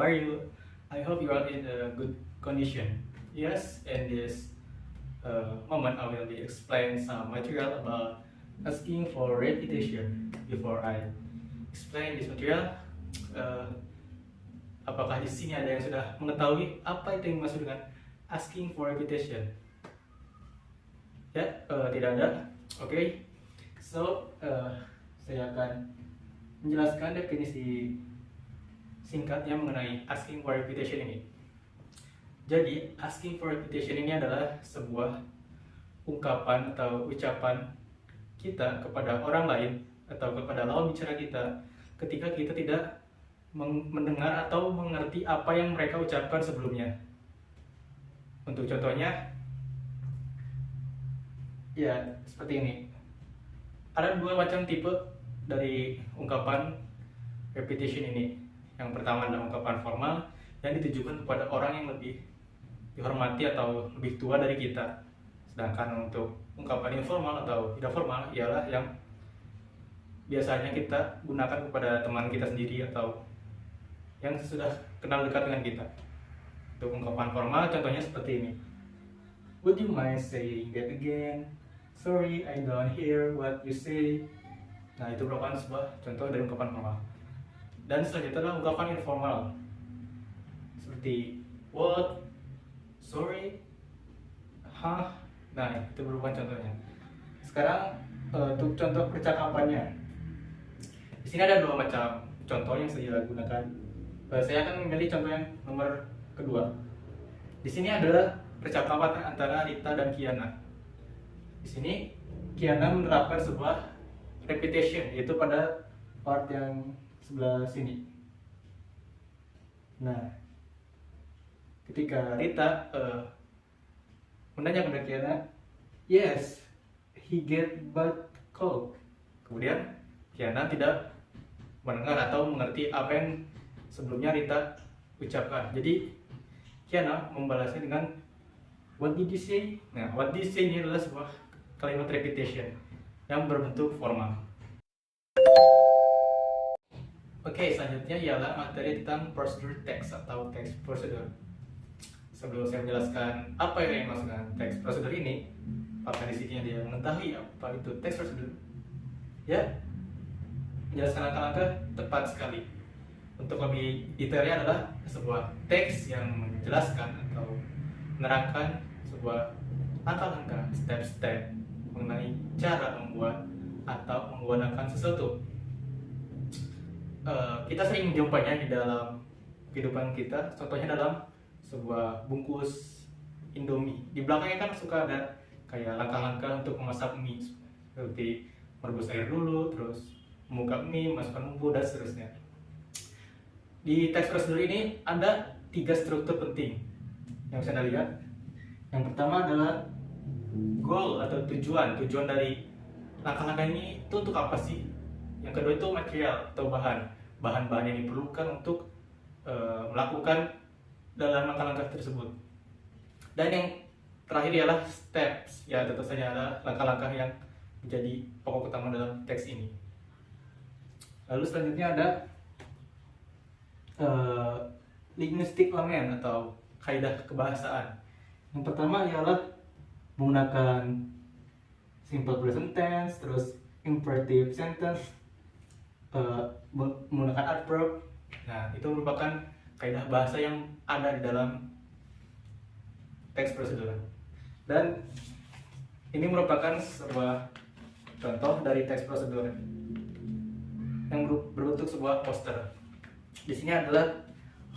are you? I hope you are in a good condition. Yes, in this moment I will be explain some material about asking for repetition. Before I explain this material, uh, apakah di sini ada yang sudah mengetahui apa itu yang dimaksud dengan asking for repetition? Ya, tidak ada. Oke. So, saya akan menjelaskan definisi singkatnya mengenai asking for repetition ini. Jadi, asking for repetition ini adalah sebuah ungkapan atau ucapan kita kepada orang lain atau kepada lawan bicara kita ketika kita tidak mendengar atau mengerti apa yang mereka ucapkan sebelumnya. Untuk contohnya, ya seperti ini. Ada dua macam tipe dari ungkapan repetition ini. Yang pertama adalah ungkapan formal yang ditujukan kepada orang yang lebih dihormati atau lebih tua dari kita. Sedangkan untuk ungkapan informal atau tidak formal ialah yang biasanya kita gunakan kepada teman kita sendiri atau yang sudah kenal dekat dengan kita. Untuk ungkapan formal contohnya seperti ini. Would you mind saying that again? Sorry, I don't hear what you say. Nah, itu merupakan sebuah contoh dari ungkapan formal. Dan selanjutnya adalah ungkapan informal. Seperti what? Sorry? Hah? Nah, itu merupakan contohnya. Sekarang untuk contoh percakapannya. Di sini ada dua macam contoh yang saya gunakan. Saya akan memilih contoh yang nomor kedua. Di sini adalah percakapan antara Rita dan Kiana. Di sini Kiana menerapkan sebuah repetition, yaitu pada part yang sebelah sini. Nah, ketika Rita menanya pada Kiana, yes, he get but cold. Kemudian Kiana tidak mendengar atau mengerti apa yang sebelumnya Rita ucapkan. Jadi Kiana membalasnya dengan what did you say? Nah, what did you say ini adalah sebuah kalimat repetition yang berbentuk formal. Oke, selanjutnya ialah materi tentang prosedur teks atau text procedure. Sebelum saya menjelaskan apa yang dimaksud dengan text procedure ini, apakah di sini dia mengetahui apa itu text procedure? Ya, menjelaskan langkah-langkah tepat sekali. Untuk lebih detailnya adalah sebuah teks yang menjelaskan atau menerangkan sebuah langkah-langkah, step-step mengenai cara membuat atau menggunakan sesuatu. Kita sering menjumpainya di dalam kehidupan kita. Contohnya dalam sebuah bungkus Indomie. Di belakangnya kan suka ada kayak langkah-langkah untuk memasak mie, seperti merebus air dulu, terus membuka mie, masukkan bumbu, dan seterusnya. Di text procedure ini ada 3 struktur penting yang bisa Anda lihat. Yang pertama adalah goal atau tujuan dari langkah-langkah ini itu untuk apa sih? Yang kedua itu material atau bahan-bahan yang diperlukan untuk melakukan dalam langkah-langkah tersebut. Dan yang terakhir ialah steps, ya tentu saja adalah langkah-langkah yang menjadi pokok utama dalam teks ini. Lalu selanjutnya ada linguistic element atau kaidah kebahasaan. Yang pertama ialah menggunakan simple present tense, terus imperative sentence, menggunakan adverb. Nah, itu merupakan kaidah bahasa yang ada di dalam text procedure. Dan ini merupakan sebuah contoh dari text procedure yang berbentuk sebuah poster. Di sini adalah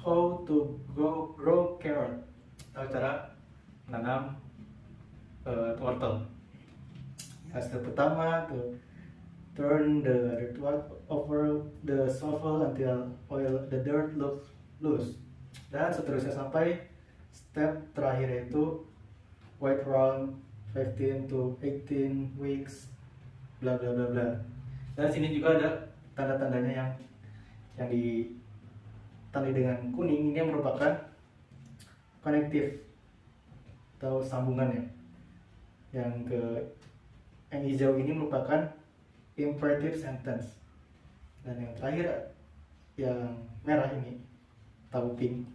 how to grow carrot, atau cara menanam wortel. Ya, step pertama to turn the dirt over the shovel until the dirt looks loose. Dan seterusnya sampai step terakhir yaitu wait around 15 to 18 weeks, bla bla bla bla. Dan sini juga ada tanda-tandanya yang ditandai dengan kuning. Ini yang merupakan konektif atau sambungannya. Yang hijau ini merupakan imperative sentence. Dan yang terakhir yang merah ini tamping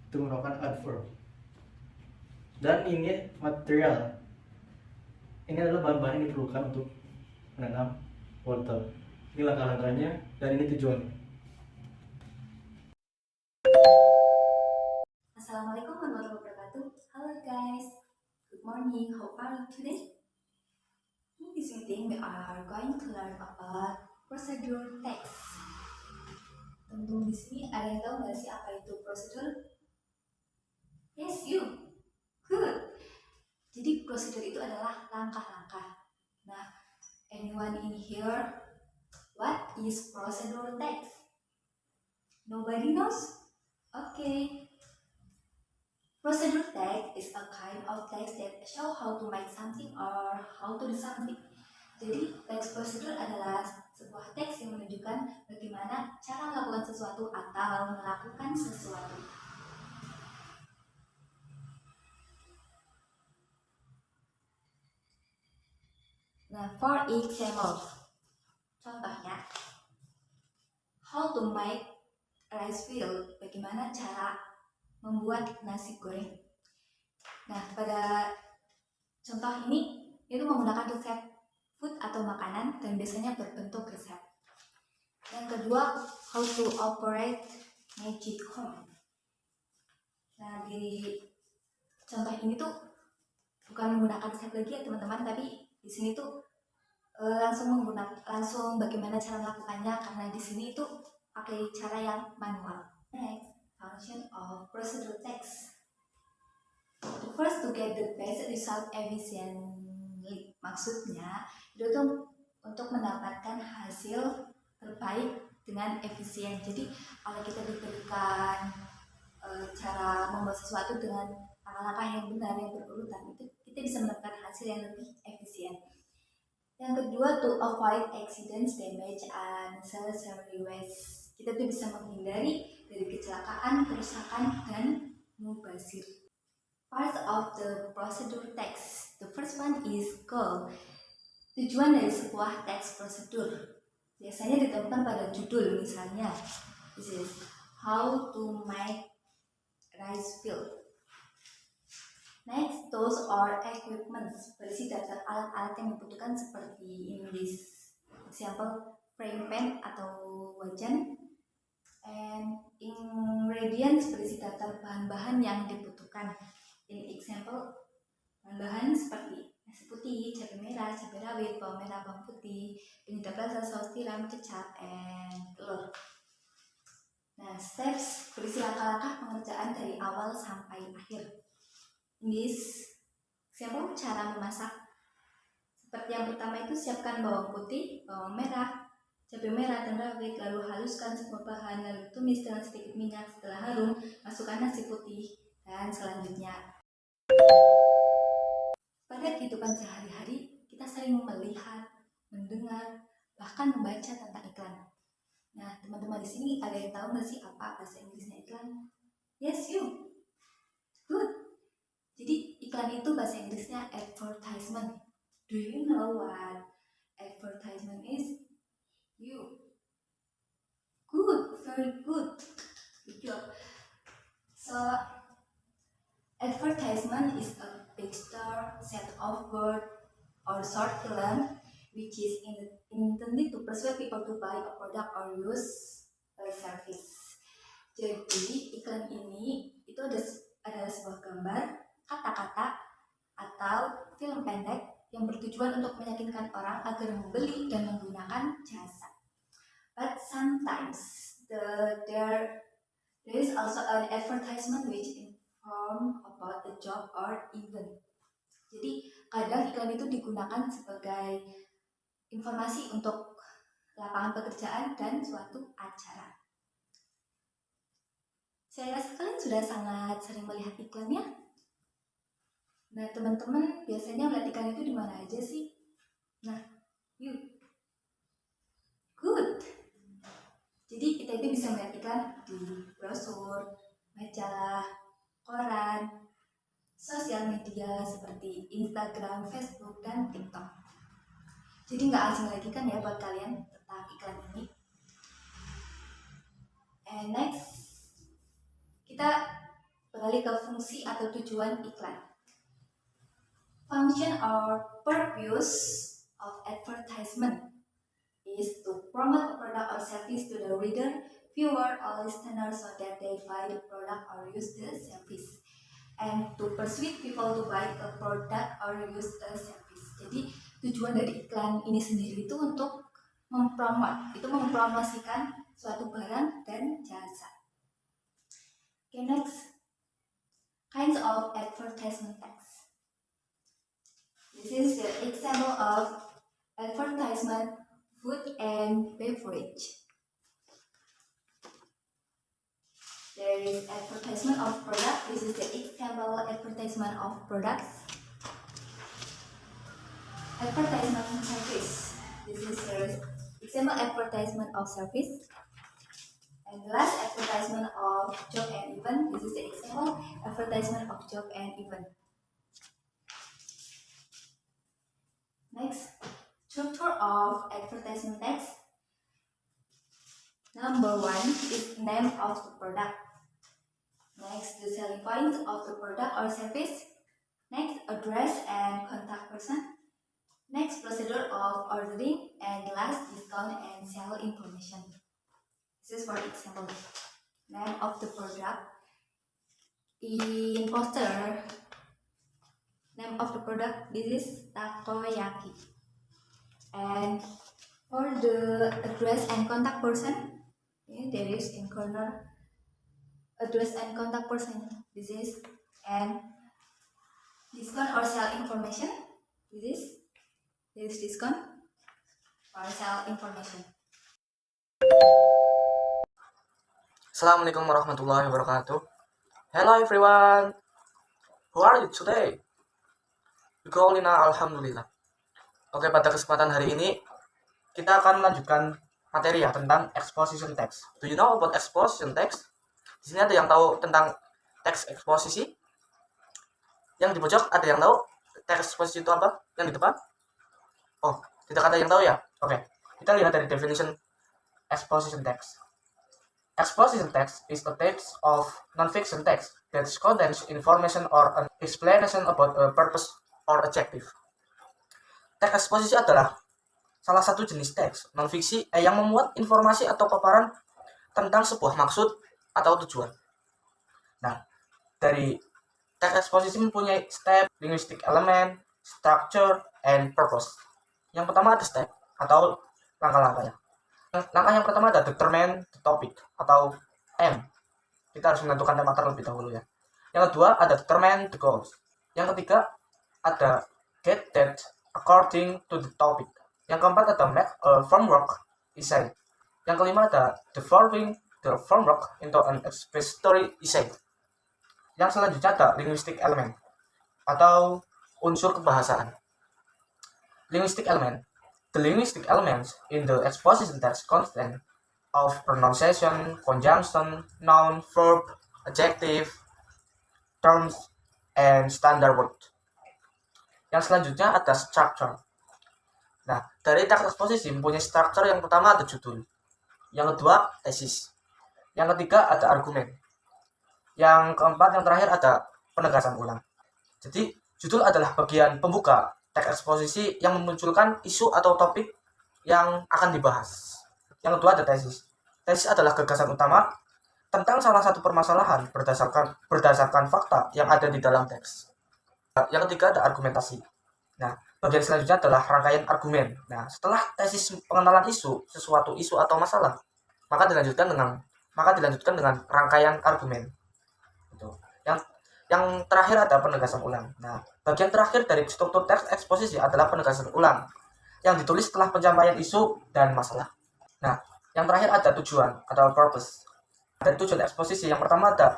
itu merupakan adverb. Dan ini material, ini adalah bahan-bahan yang diperlukan untuk menanam wortel. Ini langkah-langkahnya dan ini tujuannya. Assalamualaikum warahmatullahi wabarakatuh. Hello guys, good morning. How are you today? In this meeting, we are going to learn about procedural text. Teman-teman di sini ada yang tahu nggak sih apa itu prosedur? Yes, you. Good. Jadi prosedur itu adalah langkah-langkah. Nah, anyone in here, what is procedural text? Nobody knows? Okay. Procedural text is a kind of text that show how to make something or how to do something. Jadi teks prosedur adalah sebuah teks yang menunjukkan bagaimana cara melakukan sesuatu atau melakukan sesuatu. Nah, for example, contohnya, how to make rice field, bagaimana cara membuat nasi goreng. Nah, pada contoh ini itu menggunakan resep food atau makanan dan biasanya berbentuk resep. Yang kedua, how to operate magic home. Nah, di contoh ini tuh bukan menggunakan resep lagi ya teman-teman, tapi di sini tuh langsung bagaimana cara melakukannya, karena di sini tuh pakai cara yang manual. Next, function of procedural text. First, to get the best result efficiently. Maksudnya itu tuh untuk mendapatkan hasil terbaik dengan efisien. Jadi kalau kita diberikan cara membuat sesuatu dengan langkah-langkah yang benar, yang berurutan, itu kita bisa mendapatkan hasil yang lebih efisien. Yang kedua, to avoid accidents, damage, and unnecessary waste. Kita tuh bisa menghindari dari kecelakaan, kerusakan, dan mubazir. Part of the procedure text. The first one is goal. Tujuan dari sebuah teks prosedur biasanya ditemukan pada judul, misalnya this is how to make rice field. Next, tools or equipments, berisi daftar alat-alat yang dibutuhkan seperti in this example frying pan atau wajan, and ingredients, berisi daftar bahan-bahan yang dibutuhkan. In example, bahan-bahan seperti nasi putih, cabai merah, cabai rawit, bawang merah, bawang putih, penyedap rasa, saus tiram, kecap, and telur. Nah, steps, berisi langkah-langkah pengerjaan dari awal sampai akhir. This example, cara memasak. Seperti yang pertama itu, siapkan bawang putih, bawang merah, cabai merah, dan rawit, lalu haluskan semua bahan, lalu tumis dengan sedikit minyak. Setelah harum, masukkan nasi putih, dan selanjutnya. Pada kehidupan sehari-hari, kita sering melihat, mendengar, bahkan membaca tentang iklan. Nah, teman-teman di sini ada yang tahu nggak sih apa bahasa Inggrisnya iklan? Yes, you. Good. Jadi iklan itu bahasa Inggrisnya advertisement. Do you know what advertisement is? You. Good, very good. Good job. So, advertisement is a picture, set of words, or short film which is intended to persuade people to buy a product or use a service. Jadi iklan ini itu adalah sebuah gambar, kata-kata, atau film pendek yang bertujuan untuk meyakinkan orang agar membeli dan menggunakan jasa. But sometimes there is also an advertisement which inform about the job or event. Jadi kadang iklan itu digunakan sebagai informasi untuk lapangan pekerjaan dan suatu acara. Saya rasa kalian sudah sangat sering melihat iklan ya. Nah, teman-teman biasanya melihat iklan itu di mana aja sih? Nah, you. Good. Jadi kita itu bisa melihat iklan di brosur, majalah, koran, sosial media seperti Instagram, Facebook, dan TikTok. Jadi nggak asing lagi kan ya buat kalian tentang iklan ini. And next, kita beralih ke fungsi atau tujuan iklan. Function or purpose of advertisement is to promote a product or service to the reader, viewer, or listener so that they buy the product or use the service, and to persuade people to buy a product or use a service. Jadi tujuan dari iklan ini sendiri itu untuk mempromosikan suatu barang dan jasa. Okay, next, kinds of advertisement text. This is the example of advertisement food and beverage. There is advertisement of product. This is the example advertisement of products. Advertisement service. This is the example advertisement of service. And the last, advertisement of job and event. This is the example advertisement of job and event. Next, structure of advertisement text. Number 1 is name of the product. Next, the selling points of the product or service. Next, address and contact person. Next, procedure of ordering. And last, discount and sale information. This is for example. Name of the product. In poster, name of the product, this is takoyaki. And for the address and contact person, there is in corner address and contact person. This is, and discount or sale information. This is discount or sale information. Assalamualaikum warahmatullahi wabarakatuh. Hello everyone. How are you today? Biqaulina alhamdulillah. Oke, pada kesempatan hari ini kita akan melanjutkan materi ya tentang exposition text. Do you know about exposition text? Di sini ada yang tahu tentang teks eksposisi? Yang di pojok ada yang tahu teks eksposisi itu apa? Yang di depan? Oh, tidak ada yang tahu ya? Oke, kita lihat dari definition exposition text. Exposition text is a text of non-fiction text that contains information or an explanation about a purpose or objective. Teks eksposisi adalah salah satu jenis teks non-fiksi yang memuat informasi atau paparan tentang sebuah maksud atau tujuan. Nah, dari teks eksposisi mempunyai step, linguistic element, structure, and purpose. Yang pertama ada step atau langkah-langkahnya. Langkah yang pertama ada determine the topic atau M. Kita harus menentukan tema terlebih dahulu ya. Yang kedua ada determine the goals. Yang ketiga ada get that according to the topic. Yang keempat ada make a framework essay. Yang kelima ada developing the framework into an expository essay. Yang selanjutnya ada linguistic element atau unsur kebahasaan. Linguistic element. The linguistic elements in the exposition text consist of pronunciation, conjunction, noun, verb, adjective, terms, and standard word. Yang selanjutnya ada structure. Nah, dari teks eksposisi mempunyai structure. Yang pertama ada judul. Yang kedua, tesis. Yang ketiga ada argumen. Yang keempat, yang terakhir ada penegasan ulang. Jadi, judul adalah bagian pembuka teks eksposisi yang memunculkan isu atau topik yang akan dibahas. Yang kedua ada tesis. Tesis adalah gagasan utama tentang salah satu permasalahan berdasarkan fakta yang ada di dalam teks. Yang ketiga ada argumentasi. Nah, bagian selanjutnya adalah rangkaian argumen. Nah, setelah tesis pengenalan suatu isu atau masalah, maka dilanjutkan dengan rangkaian argumen. Itu. Yang terakhir ada penegasan ulang. Nah, bagian terakhir dari struktur teks eksposisi adalah penegasan ulang yang ditulis setelah pencapaian isu dan masalah. Nah, yang terakhir ada tujuan atau purpose. Dari tujuan eksposisi yang pertama ada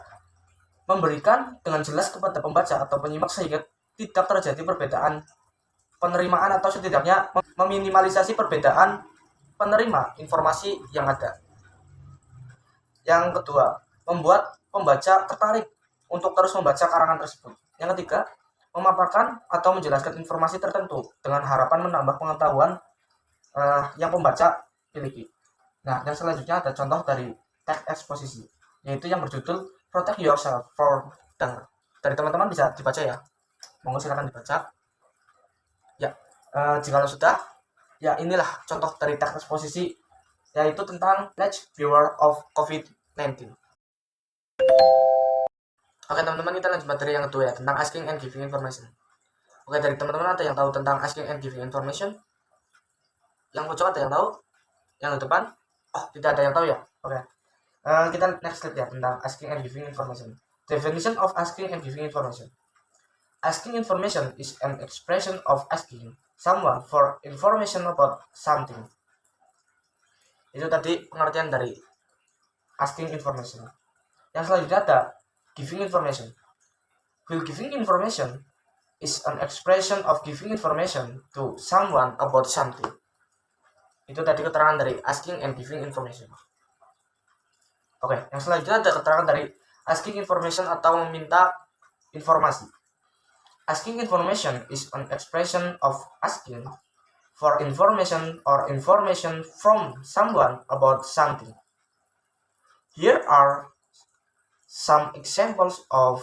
memberikan dengan jelas kepada pembaca atau penyimak sehingga tidak terjadi perbedaan penerimaan atau setidaknya meminimalisasi perbedaan penerima informasi yang ada. Yang kedua, membuat pembaca tertarik untuk terus membaca karangan tersebut. Yang ketiga, memaparkan atau menjelaskan informasi tertentu dengan harapan menambah pengetahuan yang pembaca miliki. Nah, yang selanjutnya ada contoh dari teks eksposisi, yaitu yang berjudul protect yourself from danger. Dari teman-teman bisa dibaca ya. Monggo silakan dibaca. Ya, jika sudah, ya inilah contoh dari teks eksposisi, yaitu tentang Let's Beware of COVID-19. Oke teman-teman, kita lanjut materi yang kedua ya, tentang asking and giving information. Oke, dari teman-teman ada yang tahu tentang asking and giving information? Yang pojok ada yang tahu? Yang di depan? Oh, tidak ada yang tahu ya? Oke. Kita next slide ya, tentang asking and giving information. Definition of asking and giving information. Asking information is an expression of asking someone for information about something. Itu tadi pengertian dari asking information. Yang selanjutnya ada giving information. Will giving information is an expression of giving information to someone about something. Itu tadi keterangan dari asking and giving information. Oke, yang selanjutnya ada keterangan dari asking information atau meminta informasi. Asking information is an expression of asking for information or information from someone about something. Here are some examples of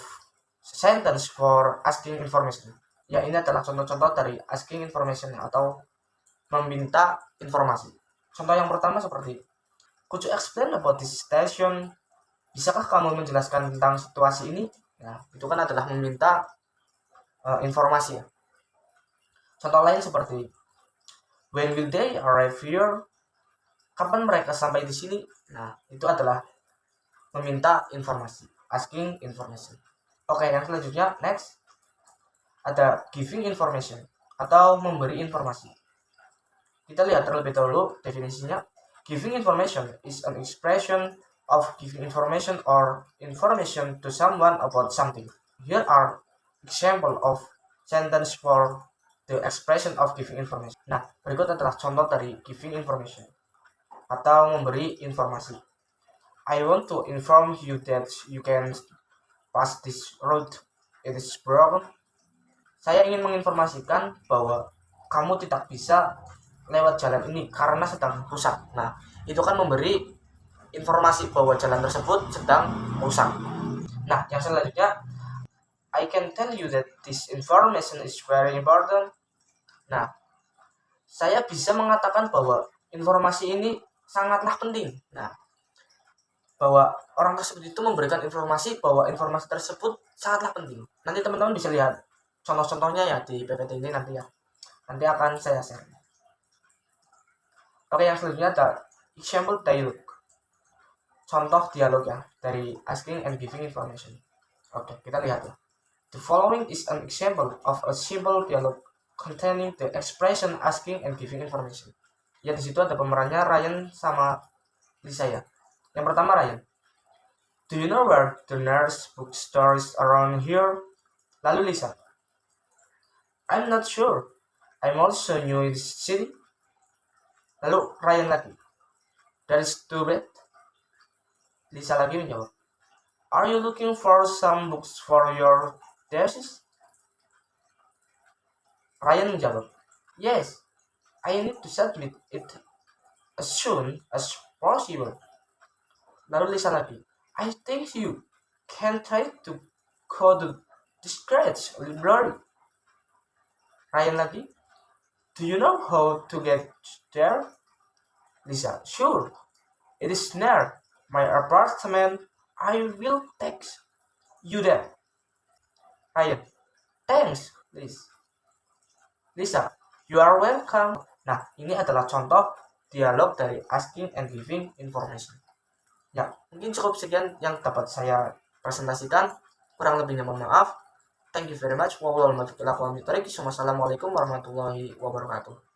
sentence for asking information. Ya, ini adalah contoh-contoh dari asking information atau meminta informasi. Contoh yang pertama seperti, could you explain about this situation? Bisakah kamu menjelaskan tentang situasi ini? Nah, itu kan adalah meminta informasi ya. Contoh lain seperti, when will they arrive here? Kapan mereka sampai di sini? Nah, itu adalah meminta informasi, asking information. Oke, yang selanjutnya, next, ada giving information atau memberi informasi. Kita lihat terlebih dahulu definisinya. Giving information is an expression of giving information or information to someone about something. Here are example of sentence for the expression of giving information. Nah, berikut adalah contoh dari giving information atau memberi informasi. I want to inform you that you can pass this road. It is broken. Saya ingin menginformasikan bahwa kamu tidak bisa lewat jalan ini karena sedang rusak. Nah, itu kan memberi informasi bahwa jalan tersebut sedang rusak. Nah, yang selanjutnya, I can tell you that this information is very important. Nah, saya bisa mengatakan bahwa informasi ini sangatlah penting. Nah, bahwa orang tersebut itu memberikan informasi bahwa informasi tersebut sangatlah penting. Nanti teman-teman bisa lihat contoh-contohnya ya di PPT ini nanti ya. Nanti akan saya share. Oke, yang selanjutnya ada example dialogue. Contoh dialog ya dari asking and giving information. Oke, kita lihat ya. The following is an example of a simple dialogue containing the expression asking and giving information. Ya, di situ ada pemerannya Ryan sama Lisa ya. Yang pertama Ryan. Do you know where the nearest bookstore is around here? Lalu Lisa. I'm not sure. I'm also new in this city. Lalu Ryan lagi. That is too bad. Lisa lagi menjawab. Are you looking for some books for your thesis? Ryan menjawab. Yes. I need to submit it as soon as possible. Lalu Lisa lagi. I think you can try to code the Scratch library. Ryan lagi. Do you know how to get there? Lisa. Sure. It is near my apartment. I will text you there. Ryan. Thanks, Lisa. You are welcome. Nah, ini adalah contoh dialog dari asking and giving information. Ya, mungkin cukup sekian yang dapat saya presentasikan. Kurang lebihnya mohon maaf. Thank you very much. Wassalamualaikum warahmatullahi wabarakatuh.